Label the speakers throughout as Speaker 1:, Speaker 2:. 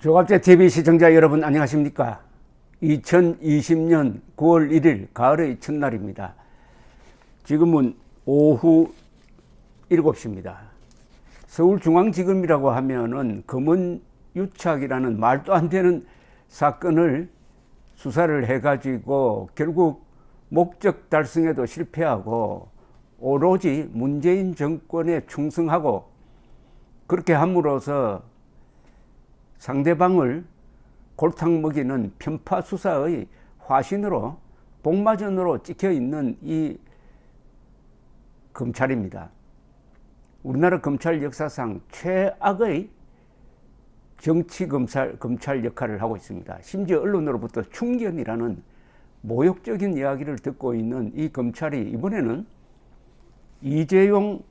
Speaker 1: 조갑제 TV 시청자 여러분 안녕하십니까? 2020년 9월 1일 가을의 첫날입니다. 지금은 오후 7시입니다. 서울중앙지검이라고 하면은 검언유착이라는 말도 안 되는 사건을 수사를 해가지고 결국 목적 달성에도 실패하고 오로지 문재인 정권에 충성하고 그렇게 함으로써 상대방을 골탕 먹이는 편파 수사의 화신으로 복마전으로 찍혀 있는 이 검찰입니다. 우리나라 검찰 역사상 최악의 정치 검찰 역할을 하고 있습니다. 심지어 언론으로부터 충견이라는 모욕적인 이야기를 듣고 있는 이 검찰이 이번에는 이재용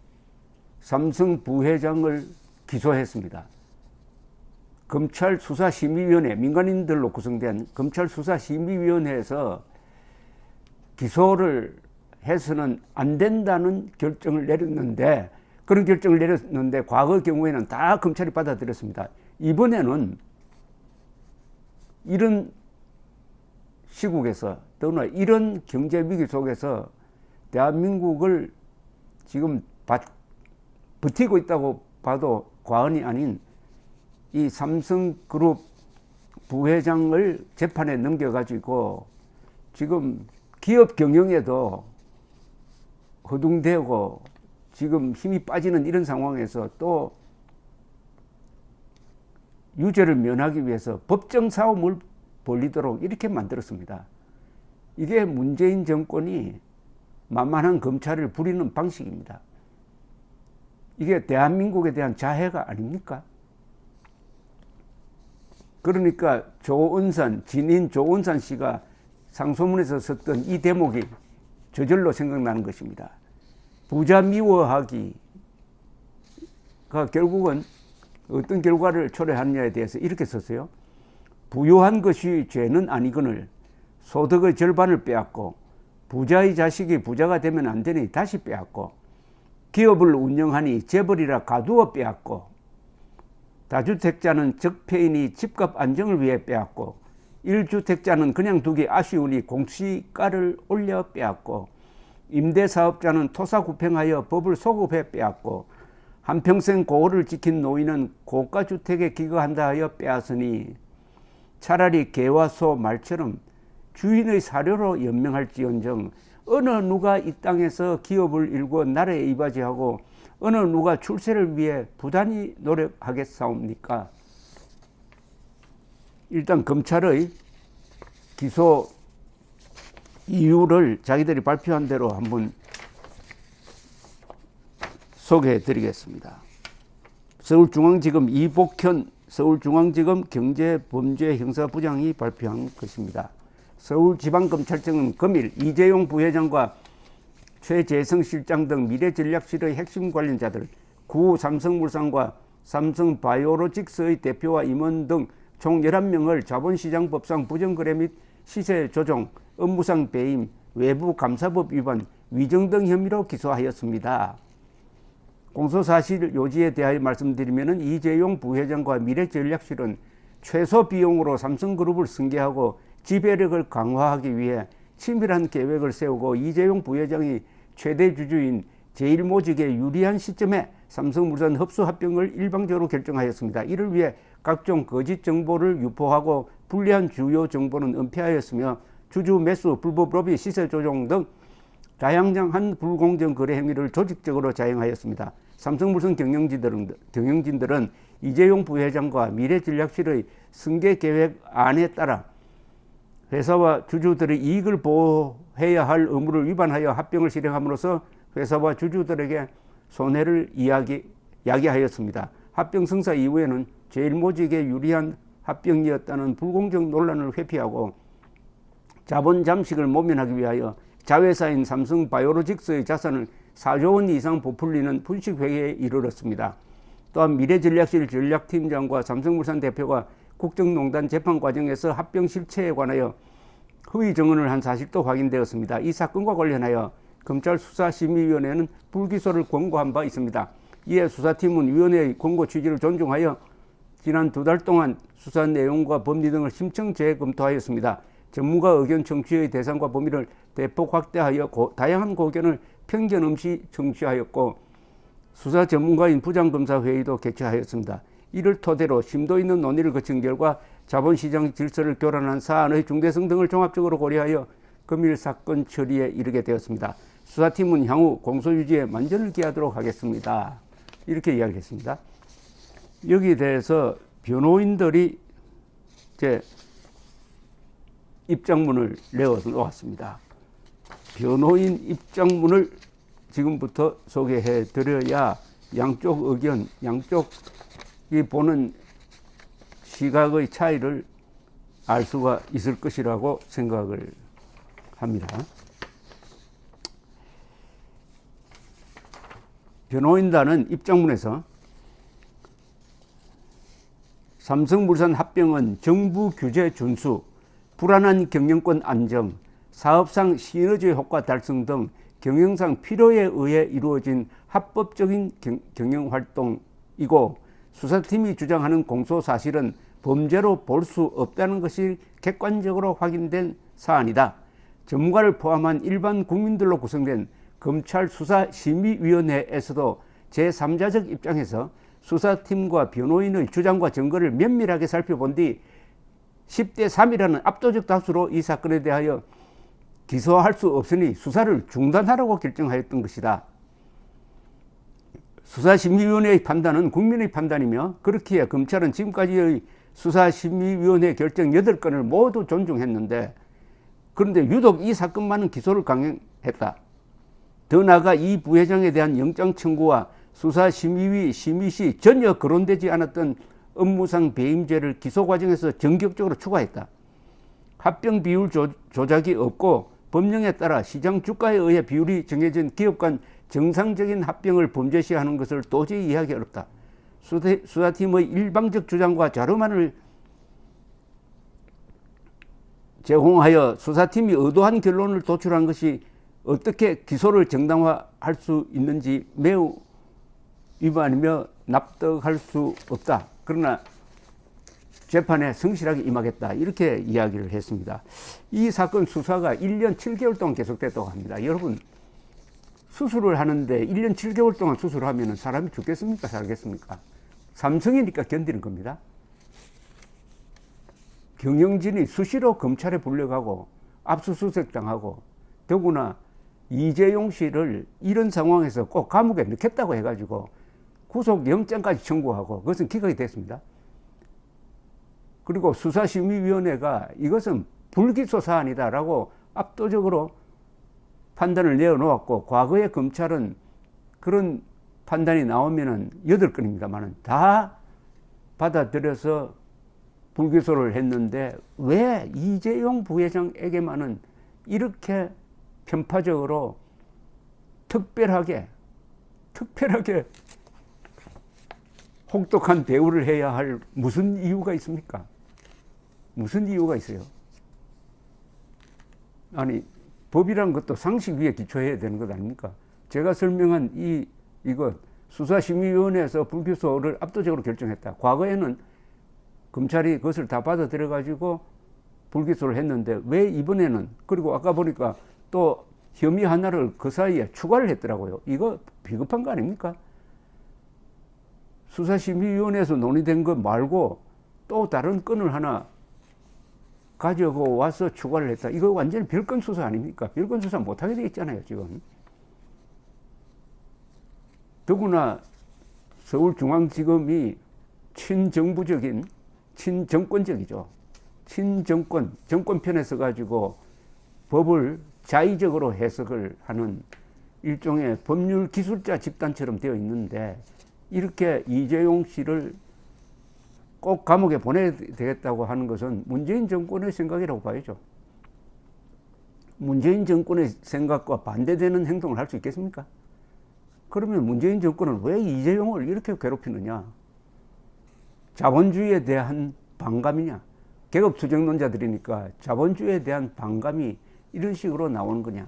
Speaker 1: 삼성 부회장을 기소했습니다. 검찰수사심의위원회, 민간인들로 구성된 검찰수사심의위원회에서 기소를 해서는 안 된다는 결정을 내렸는데, 그런 결정을 내렸는데 과거 경우에는 다 검찰이 받아들였습니다. 이번에는 이런 시국에서, 더구나 이런 경제위기 속에서 대한민국을 지금 버티고 있다고 봐도 과언이 아닌 이 삼성그룹 부회장을 재판에 넘겨가지고 지금 기업 경영에도 허둥대고 지금 힘이 빠지는 이런 상황에서 또 유죄를 면하기 위해서 법정 싸움을 벌이도록 이렇게 만들었습니다. 이게 문재인 정권이 만만한 검찰을 부리는 방식입니다. 이게 대한민국에 대한 자해가 아닙니까? 그러니까 진인 조은산 씨가 상소문에서 썼던 이 대목이 저절로 생각나는 것입니다. 부자 미워하기가 결국은 어떤 결과를 초래하느냐에 대해서 이렇게 썼어요. 부유한 것이 죄는 아니거늘 소득의 절반을 빼앗고 부자의 자식이 부자가 되면 안 되니 다시 빼앗고 기업을 운영하니 재벌이라 가두어 빼앗고 다주택자는 적폐인이 집값 안정을 위해 빼앗고 1주택자는 그냥 두기 아쉬우니 공시가를 올려 빼앗고 임대사업자는 토사구팽하여 법을 소급해 빼앗고 한평생 고을을 지킨 노인은 고가주택에 기거한다 하여 빼앗으니 차라리 개와 소 말처럼 주인의 사료로 연명할지언정 어느 누가 이 땅에서 기업을 일궈 나라에 이바지하고 어느 누가 출세를 위해 부단히 노력하겠사옵니까? 일단 검찰의 기소 이유를 자기들이 발표한 대로 한번 소개해 드리겠습니다. 서울중앙지검 이복현 서울중앙지검 경제범죄형사부장이 발표한 것입니다. 서울지방검찰청은 금일 이재용 부회장과 최재성 실장 등 미래전략실의 핵심 관련자들, 구 삼성물산과 삼성바이오로직스의 대표와 임원 등 총 11명을 자본시장법상 부정거래 및 시세조정, 업무상 배임, 외부감사법 위반, 위증 등 혐의로 기소하였습니다. 공소사실 요지에 대하여 말씀드리면 이재용 부회장과 미래전략실은 최소 비용으로 삼성그룹을 승계하고 지배력을 강화하기 위해 치밀한 계획을 세우고 이재용 부회장이 최대 주주인 제1모직에 유리한 시점에 삼성물산 흡수 합병을 일방적으로 결정하였습니다. 이를 위해 각종 거짓 정보를 유포하고 불리한 주요 정보는 은폐하였으며 주주 매수, 불법 로비, 시세 조정 등 다양한 불공정 거래 행위를 조직적으로 자행하였습니다. 삼성물산 경영진들은 이재용 부회장과 미래전략실의 승계 계획안에 따라 회사와 주주들의 이익을 보호해야 할 의무를 위반하여 합병을 실행함으로써 회사와 주주들에게 손해를 야기하였습니다. 합병 성사 이후에는 제1모직에 유리한 합병이었다는 불공정 논란을 회피하고 자본 잠식을 모면하기 위하여 자회사인 삼성바이오로직스의 자산을 4조 원 이상 부풀리는 분식회계에 이르렀습니다. 또한 미래전략실 전략팀장과 삼성물산 대표가 국정농단 재판 과정에서 합병 실체에 관하여 허위 증언을 한 사실도 확인되었습니다. 이 사건과 관련하여 검찰수사심의위원회는 불기소를 권고한 바 있습니다. 이에 수사팀은 위원회의 권고 취지를 존중하여 지난 2달 동안 수사 내용과 법리 등을 심층 재검토하였습니다. 전문가 의견 청취의 대상과 범위를 대폭 확대하여 다양한 고견을 편견 없이 청취하였고 수사 전문가인 부장검사회의도 개최하였습니다. 이를 토대로 심도 있는 논의를 거친 결과 자본시장 질서를 교란한 사안의 중대성 등을 종합적으로 고려하여 금일 사건 처리에 이르게 되었습니다. 수사팀은 향후 공소유지에 만전을 기하도록 하겠습니다. 이렇게 이야기했습니다. 여기에 대해서 변호인들이 이제 입장문을 내어놓았습니다. 변호인 입장문을 지금부터 소개해 드려야 양쪽 의견, 양쪽이 보는 시각의 차이를 알 수가 있을 것이라고 생각을 합니다. 변호인단은 입장문에서 삼성물산 합병은 정부 규제 준수, 불안한 경영권 안정, 사업상 시너지 효과 달성 등 경영상 필요에 의해 이루어진 합법적인 경영활동이고 수사팀이 주장하는 공소 사실은 범죄로 볼 수 없다는 것이 객관적으로 확인된 사안이다. 전문가를 포함한 일반 국민들로 구성된 검찰수사심의위원회에서도 제3자적 입장에서 수사팀과 변호인의 주장과 증거를 면밀하게 살펴본 뒤 10대 3이라는 압도적 다수로 이 사건에 대하여 기소할 수 없으니 수사를 중단하라고 결정하였던 것이다. 수사심의위원회의 판단은 국민의 판단이며 그렇기에 검찰은 지금까지의 수사심의위원회 결정 8건을 모두 존중했는데 그런데 유독 이 사건만은 기소를 강행했다. 더 나아가 이 부회장에 대한 영장 청구와 수사심의위 심의 시 전혀 거론되지 않았던 업무상 배임죄를 기소 과정에서 전격적으로 추가했다. 합병 비율 조작이 없고 법령에 따라 시장 주가에 의해 비율이 정해진 기업 간 정상적인 합병을 범죄시하는 것을 도저히 이해하기 어렵다. 수사팀의 일방적 주장과 자료만을 제공하여 수사팀이 의도한 결론을 도출한 것이 어떻게 기소를 정당화할 수 있는지 매우 위반이며 납득할 수 없다. 그러나 재판에 성실하게 임하겠다. 이렇게 이야기를 했습니다. 이 사건 수사가 1년 7개월 동안 계속됐다고 합니다. 여러분, 수술을 하는데 1년 7개월 동안 수술하면 사람이 죽겠습니까? 살겠습니까? 삼성이니까 견디는 겁니다. 경영진이 수시로 검찰에 불려가고 압수수색 당하고 더구나 이재용 씨를 이런 상황에서 꼭 감옥에 넣겠다고 해가지고 구속영장까지 청구하고 그것은 기각이 됐습니다. 그리고 수사심의위원회가 이것은 불기소 사안이다라고 압도적으로 판단을 내어놓았고 과거에 검찰은 그런 판단이 나오면은 8건입니다만은 다 받아들여서 불기소를 했는데 왜 이재용 부회장에게만은 이렇게 편파적으로 특별하게 혹독한 대우를 해야 할 무슨 이유가 있습니까? 무슨 이유가 있어요? 아니, 법이란 것도 상식 위에 기초해야 되는 것 아닙니까? 제가 설명한 이것 수사심의위원회에서 불기소를 압도적으로 결정했다. 과거에는 검찰이 그것을 다 받아들여가지고 불기소를 했는데 왜 이번에는, 그리고 아까 보니까 또 혐의 하나를 그 사이에 추가를 했더라고요. 이거 비겁한 거 아닙니까? 수사심의위원회에서 논의된 것 말고 또 다른 건을 하나 가지고 와서 추가를 했다. 이거 완전히 별건 수사 아닙니까? 별건 수사 못하게 돼 있잖아요, 지금. 더구나 서울중앙지검이 친정부적인, 친정권적이죠. 친정권, 정권편에 서가지고 법을 자의적으로 해석을 하는 일종의 법률 기술자 집단처럼 되어 있는데 이렇게 이재용 씨를 꼭 감옥에 보내야 되겠다고 하는 것은 문재인 정권의 생각이라고 봐야죠. 문재인 정권의 생각과 반대되는 행동을 할 수 있겠습니까? 그러면 문재인 정권은 왜 이재용을 이렇게 괴롭히느냐? 자본주의에 대한 반감이냐? 계급투쟁론자들이니까 자본주의에 대한 반감이 이런 식으로 나오는 거냐?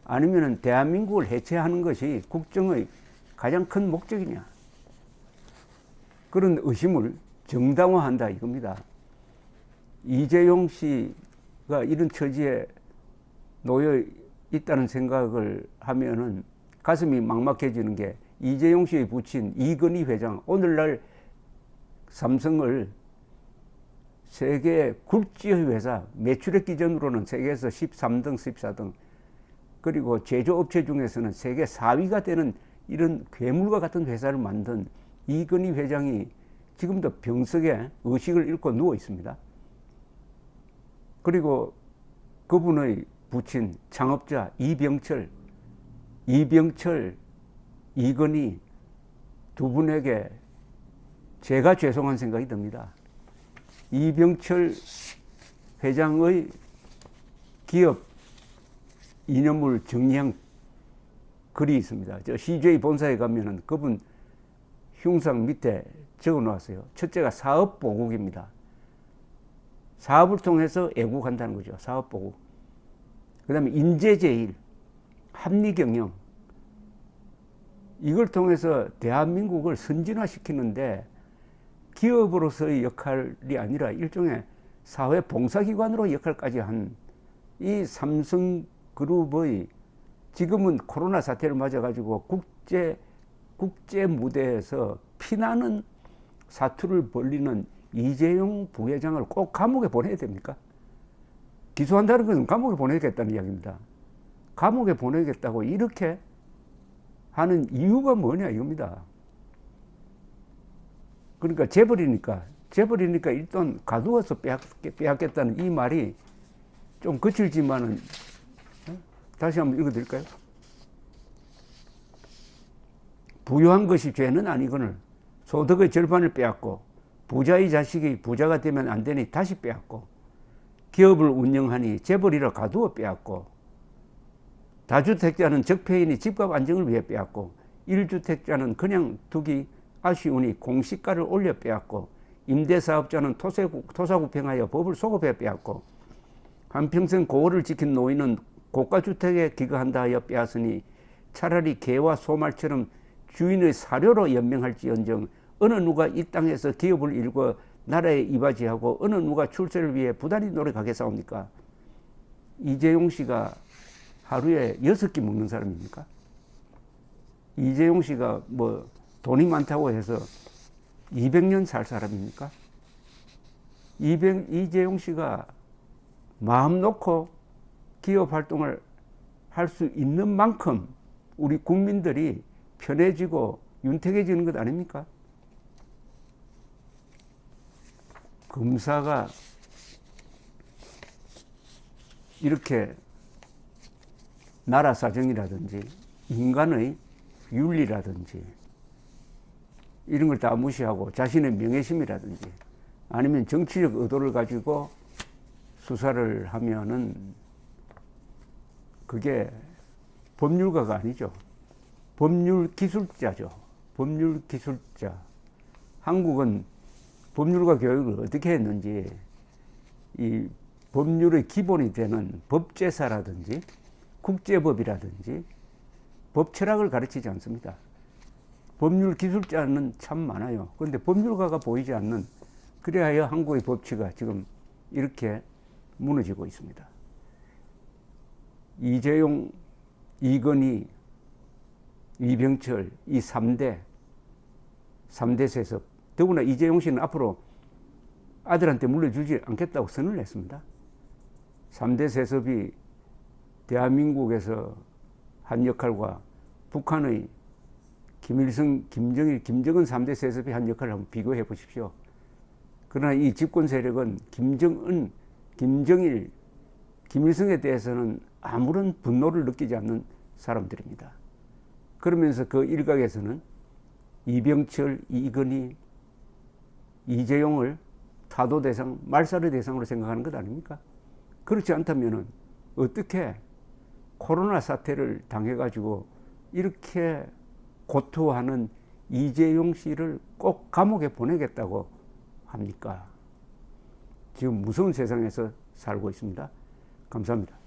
Speaker 1: 아니면 대한민국을 해체하는 것이 국정의 가장 큰 목적이냐? 그런 의심을 정당화한다 이겁니다. 이재용 씨가 이런 처지에 놓여 있다는 생각을 하면은 가슴이 막막해지는 게 이재용 씨의 부친 이건희 회장, 오늘날 삼성을 세계 굴지의 회사, 매출액 기준으로는 세계에서 13등, 14등, 그리고 제조업체 중에서는 세계 4위가 되는 이런 괴물과 같은 회사를 만든 이건희 회장이 지금도 병석에 의식을 잃고 누워 있습니다. 그리고 그분의 부친 창업자 이병철, 이건희 두 분에게 제가 죄송한 생각이 듭니다. 이병철 회장의 기업 이념을 정리한 글이 있습니다. 저 CJ 본사에 가면은 그분 흉상 밑에 적어 놓았어요. 첫째가 사업 보국입니다. 사업을 통해서 애국한다는 거죠. 사업 보국. 그 다음에 인재제일, 합리경영. 이걸 통해서 대한민국을 선진화시키는데 기업으로서의 역할이 아니라 일종의 사회 봉사기관으로 역할까지 한 이 삼성그룹의 지금은 코로나 사태를 맞아가지고 국제 무대에서 피나는 사투를 벌리는 이재용 부회장을 꼭 감옥에 보내야 됩니까? 기소한다는 것은 감옥에 보내겠다는 이야기입니다. 감옥에 보내겠다고 이렇게 하는 이유가 뭐냐 이겁니다. 그러니까 재벌이니까 일단 가두어서 빼앗겠다는 이 말이 좀 거칠지만은, 다시 한번 읽어드릴까요? 부유한 것이 죄는 아니거늘 소득의 절반을 빼앗고 부자의 자식이 부자가 되면 안 되니 다시 빼앗고 기업을 운영하니 재벌이라 가두어 빼앗고 다주택자는 적폐인이 집값 안정을 위해 빼앗고 1주택자는 그냥 두기 아쉬우니 공시가를 올려 빼앗고 임대사업자는 토사구팽하여 법을 소급해 빼앗고 한평생 고을을 지킨 노인은 고가주택에 기거한다 하여 빼앗으니 차라리 개와 소말처럼 주인의 사료로 연명할지언정 어느 누가 이 땅에서 기업을 일궈 나라에 이바지하고 어느 누가 출세를 위해 부단히 노력하겠사옵니까? 이재용 씨가 하루에 6끼 먹는 사람입니까? 이재용 씨가 뭐 돈이 많다고 해서 200년 살 사람입니까? 이재용 씨가 마음 놓고 기업 활동을 할 수 있는 만큼 우리 국민들이 편해지고 윤택해지는 것 아닙니까? 검사가 이렇게 나라 사정이라든지 인간의 윤리라든지 이런 걸 다 무시하고 자신의 명예심이라든지 아니면 정치적 의도를 가지고 수사를 하면은 그게 법률가가 아니죠. 법률 기술자죠. 법률 기술자. 한국은 법률가 교육을 어떻게 했는지 이 법률의 기본이 되는 법제사라든지 국제법이라든지 법철학을 가르치지 않습니다. 법률 기술자는 참 많아요. 그런데 법률가가 보이지 않는, 그래야 한국의 법치가 지금 이렇게 무너지고 있습니다. 이재용, 이건희, 이병철 이 3대 세습, 더구나 이재용 씨는 앞으로 아들한테 물려주지 않겠다고 선언을 했습니다. 3대 세습이 대한민국에서 한 역할과 북한의 김일성, 김정일, 김정은 3대 세습이 한 역할을 한번 비교해 보십시오. 그러나 이 집권 세력은 김정은, 김정일, 김일성에 대해서는 아무런 분노를 느끼지 않는 사람들입니다. 그러면서 그 일각에서는 이병철, 이건희, 이재용을 타도 대상, 말살의 대상으로 생각하는 것 아닙니까? 그렇지 않다면 어떻게 코로나 사태를 당해가지고 이렇게 고투하는 이재용 씨를 꼭 감옥에 보내겠다고 합니까? 지금 무서운 세상에서 살고 있습니다. 감사합니다.